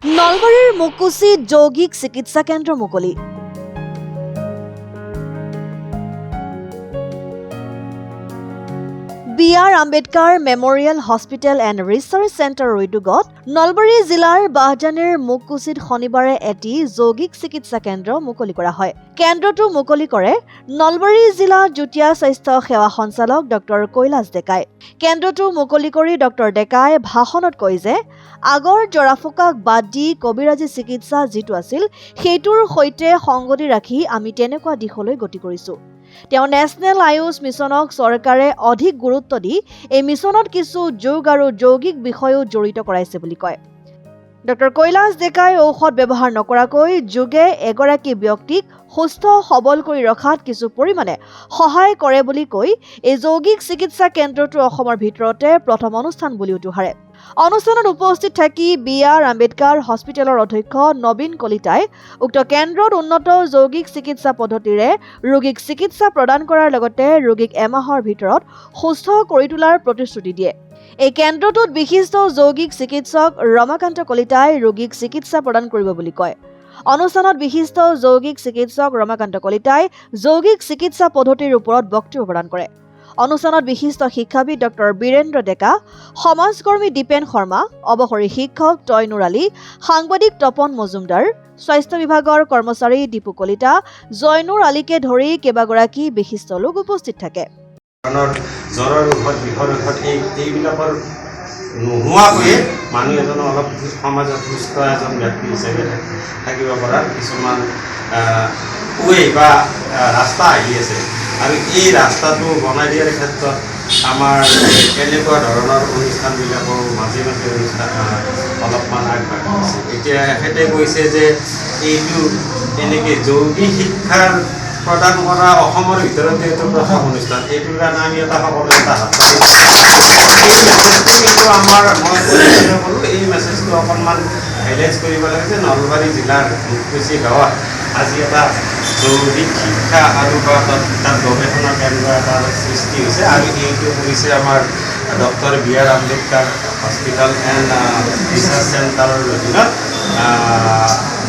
নলবাৰীৰ মুকুচিত যৌগিক চিকিৎসা কেন্দ্ৰ মুকলি। BR. Ambedkar memorial hospital and research চেণ্টাৰৰ উদ্যোগত নলবাৰী জিলাৰ বাহজানিৰ মুকুচিত শনিবাৰে এটি যৌগিক চিকিৎসা কেন্দ্ৰ মুকলি কৰা হয়। কেন্দ্ৰটো মুকলি কৰে নলবাৰী জিলা যুটীয়া স্বাস্থ্য সেৱা সঞ্চালক ডক্টৰ কৈলাশ ডেকাই। কেন্দ্ৰটো মুকলি কৰি ডক্টৰ ডেকাই ভাষণত কয় যে আগৰ জৰাফুকাক বাদ দি কবিৰাজী চিকিৎসা যিটো আছিল সেইটোৰ সৈতে সংগতি ৰাখি আমি তেনেকুৱা দিশলৈ গতি কৰিছোঁ। তেওঁ নেশ্যনেল আয়ুষ মিছনক চৰকাৰে অধিক গুৰুত্ব দি এই মিছনত কিছু যোগ আৰু যৌগিক বিষয়ো জড়িত কৰাইছে বুলি কয়। ডক্টৰ কৈলাশ ডেকাই ঔষধ ব্যৱহাৰ নকৰাকৈ যোগে এগৰাকী ব্যক্তিক সুস্থ সবল কৰি ৰখাত কিছু পৰিমাণে সহায় কৰে বুলি কৈ এই যৌগিক চিকিৎসা কেন্দ্ৰটো অসমৰ ভিতৰতে প্ৰথম অনুষ্ঠান বুলিও দোহাৰে। অনুষ্ঠানত উপস্থিত থাকি বি.আৰ. আম্বেদকাৰ হস্পিটেলৰ অধ্যক্ষ নবীন কলিতাই উক্ত কেন্দ্ৰত উন্নত যৌগিক চিকিৎসা পদ্ধতিৰে ৰোগীক চিকিৎসা প্ৰদান কৰাৰ লগতে ৰোগীক এমাহৰ ভিতৰত সুস্থ কৰি তোলাৰ প্ৰতিশ্ৰুতি দিয়ে। এই কেন্দ্ৰটোত বিশিষ্ট যৌগিক চিকিৎসক ৰমাকান্ত কলিতাই ৰোগীক চিকিৎসা প্ৰদান কৰিব বুলি কয়। অনুষ্ঠানত বিশিষ্ট যৌগিক চিকিৎসক ৰমাকান্ত কলিতাই যৌগিক চিকিৎসা পদ্ধতিৰ ওপৰত বক্তব্য প্ৰদান কৰে। অনুষ্ঠানত বিশিষ্ট শিক্ষাবিদ ডক্টৰ বীৰেন্দ্ৰ ডেকা, সমাজকৰ্মী দীপেন শৰ্মা, অৱসৰী শিক্ষক তৈনুৰ আলী, সাংবাদিক তপন মজুমদাৰ, স্বাস্থ্য বিভাগৰ কৰ্মচাৰী দীপু কলিতা, জয়নুৰ আলীকে ধৰি কেইবাগৰাকী বিশিষ্ট লোক উপস্থিত থাকে। জ্বৰৰ ঔষধ, বিষৰ ঔষধ এইবিলাকৰ নোহোৱাকৈয়ে মানুহ এজন অলপ সমাজত সুস্থ এজন ব্যক্তি হিচাপে থাকিব পৰাৰ কিছুমান ৱে বা ৰাস্তা আহি আছে আৰু এই ৰাস্তাটো বনাই দিয়াৰ ক্ষেত্ৰত আমাৰ এনেকুৱা ধৰণৰ অনুষ্ঠানবিলাকৰ মাজে মাজে অলপমান আগবাঢ়িছে। এতিয়া এখেতে কৈছে যে এইটো এনেকৈ যৌগিক শিক্ষাৰ প্ৰদান কৰা অসমৰ ভিতৰতে এইটো প্ৰথম অনুষ্ঠান। এইটোৰ কাৰণে আমি সকলোৱে এটা হাত পাতি এই মেছেজটো কিন্তু আমাৰ মই কৰোঁ এই মেছেজটো অকণমান হাইলাইট কৰিব লাগে যে নলবাৰী জিলাৰ মুকুচি গাঁৱত আজি এটা যৌগিক শিক্ষা আৰু তাত গৱেষণা কেন্দ্ৰ এটাৰ সৃষ্টি হৈছে আৰু এইটো কৰিছে আমাৰ doctor BR. Ambedkar hospital and research চেণ্টাৰৰ অধীনত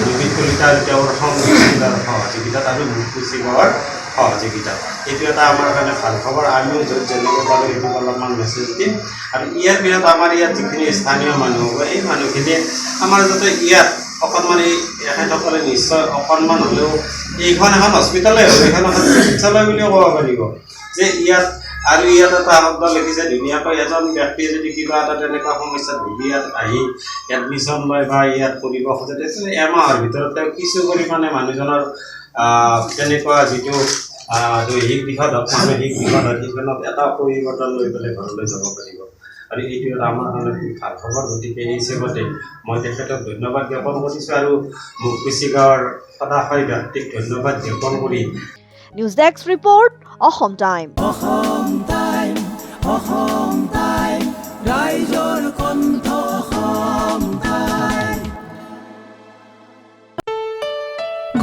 নবীন কলিতাৰ তেওঁৰ সংগীতাৰ সহযোগিতাত আৰু মুকুচি গাঁৱৰ সহযোগিতাত। এইটো এটা আমাৰ কাৰণে ভাল খবৰ। আমিও য'ত যেনেকৈ পাৰোঁ এইটো অলপমান মেছেজ দিম আৰু ইয়াৰ পিছত আমাৰ ইয়াত যিখিনি স্থানীয় মানুহ হ'ব এই মানুহখিনিয়ে আমাৰ যাতে ইয়াত অকণমান এখেতসকলে নিশ্চয় অকণমান হ'লেও এইখন এখন হস্পিটেলেই হ'ব, এইখন এখন চিকিৎসালয় বুলিও ক'ব পাৰিব যে ইয়াত আৰু ইয়াত এটা শব্দ লিখিছে ধুনীয়াকৈ এজন ব্যক্তিয়ে যদি কিবা এটা তেনেকুৱা সমস্যাত ভুগি ইয়াত আহি এডমিশ্যন লয় বা ইয়াত কৰিব খোজে তেতিয়া এমাহৰ ভিতৰত তেওঁ কিছু পৰিমাণে মানুহজনৰ তেনেকুৱা যিটো দৈহিক দিশত হওক মানসিক দিশত হওক সেইখনত এটা পৰিৱৰ্তন লৈ পেলাই ঘৰলৈ যাব পাৰিব আৰু এইটো এটা আমাৰ কাৰণে খুব ভাল খবৰ। গতিকে এই হিচাপতে মই তেখেতক ধন্যবাদ জ্ঞাপন কৰিছোঁ আৰু মুকুচি গাঁৱৰ সদাশয় ব্যক্তিক ধন্যবাদ জ্ঞাপন কৰি news desk report Assam time.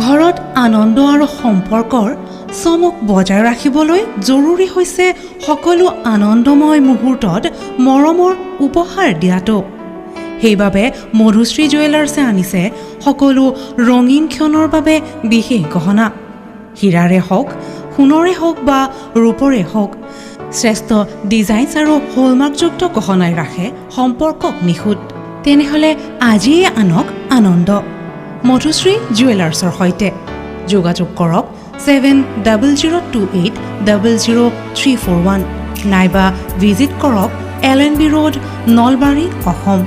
ঘৰত আনন্দ আৰু সম্পৰ্কৰ চমক বজাই ৰাখিবলৈ জৰুৰী হৈছে সকলো আনন্দময় মুহূৰ্তত মৰমৰ উপহাৰ দিয়াটো। সেইবাবে মধুশ্ৰী জুৱেলাৰ্ছে আনিছে সকলো ৰঙীন ক্ষণৰ বাবে বিশেষ গহনা। হীৰাৰে হওক, সোণৰে হওক বা ৰূপৰে হওক, শ্ৰেষ্ঠ ডিজাইনছ আৰু হলমাৰ্কযুক্ত গহনাই ৰাখে সম্পৰ্কক নিখুঁত। তেনেহ'লে আজিয়ে আনক আনন্দ মধুশ্ৰী জুৱেলাৰ্ছৰ সৈতে। যোগাযোগ কৰক 7002800341 নাইবা ভিজিট কৰক LNB ৰোড, নলবাৰী, অসম।